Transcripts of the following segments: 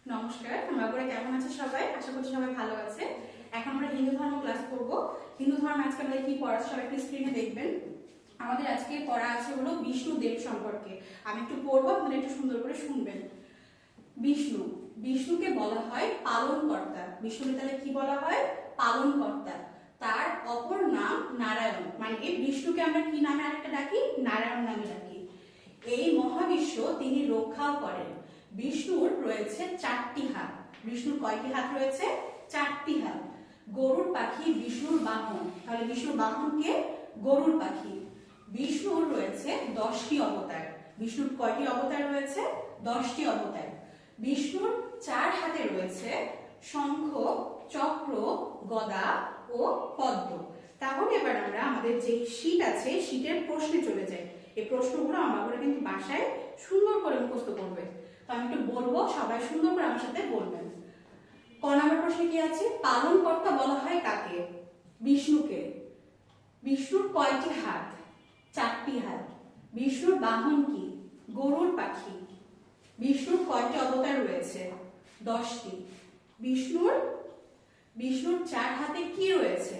নমস্কার, তোমরা পরে কেমন আছো সবাই? আশা করছি সবাই ভালো আছে। এখন আমরা হিন্দু ধর্ম ক্লাস করব। হিন্দু ধর্ম আজকে আমাদের কি পড়া সবাই একটু স্ক্রিনে দেখবেন। আমাদের আজকে পড়া আছে হলো বিষ্ণু দেব সম্পর্কে। আমি একটু পড়বো, আপনারা একটু সুন্দর করে শুনবেন। বিষ্ণু, বিষ্ণুকে বলা হয় পালনকর্তা। বিষ্ণুকে তাহলে কি বলা হয়? পালনকর্তা। তার অপর নাম নারায়ণ, মানে এই বিষ্ণুকে আমরা কি নামে আরেকটা ডাকি? নারায়ণ নামে ডাকি। এই মহাবিশ্ব তিনি রক্ষাও করেন। বিষ্ণুর রয়েছে 4টি হাত। বিষ্ণুর কয়টি হাত রয়েছে? 4টি হাত। গরুড় পাখি বিষ্ণুর বাহন, তাহলে বিষ্ণুর বাহন কে? গরুড় পাখি। বিষ্ণুর রয়েছে 10টি অবতার। বিষ্ণুর কয়টি অবতার রয়েছে? 10টি অবতার। বিষ্ণুর 4 হাতে রয়েছে শঙ্খ, চক্র, গদা ও পদ্ম। তাহলে এবার আমরা আমাদের যে শীট আছে শীটের প্রশ্নে চলে যাই। এই প্রশ্নগুলো আমরা কিন্তু বাসায় সুন্দর করে মুখস্থ করবে। তো আমি একটু বলবো, সবাই সুন্দর করে আমার সাথে বলবেন। ক নম্বর প্রশ্নে কি আছে? পালনকর্তা বলা হয় কাকে? বিষ্ণুকে। বিষ্ণুর কয়টি হাত? 4টি হাত। বিষ্ণুর বাহন কি? গরুড় পাখি। বিষ্ণুর কয়টি অবতার রয়েছে? 10টি। বিষ্ণুর 4 হাতে কি রয়েছে?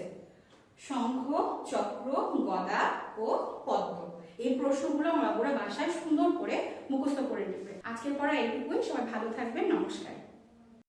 শঙ্খ, চক্র, গদা ও পদ্ম। এই প্রশ্নগুলো আমরা বাসায় সুন্দর করে মুখস্থ করে নেবে। আজকের পড়া এইটুকুই। সবাই ভালো থাকবেন। নমস্কার।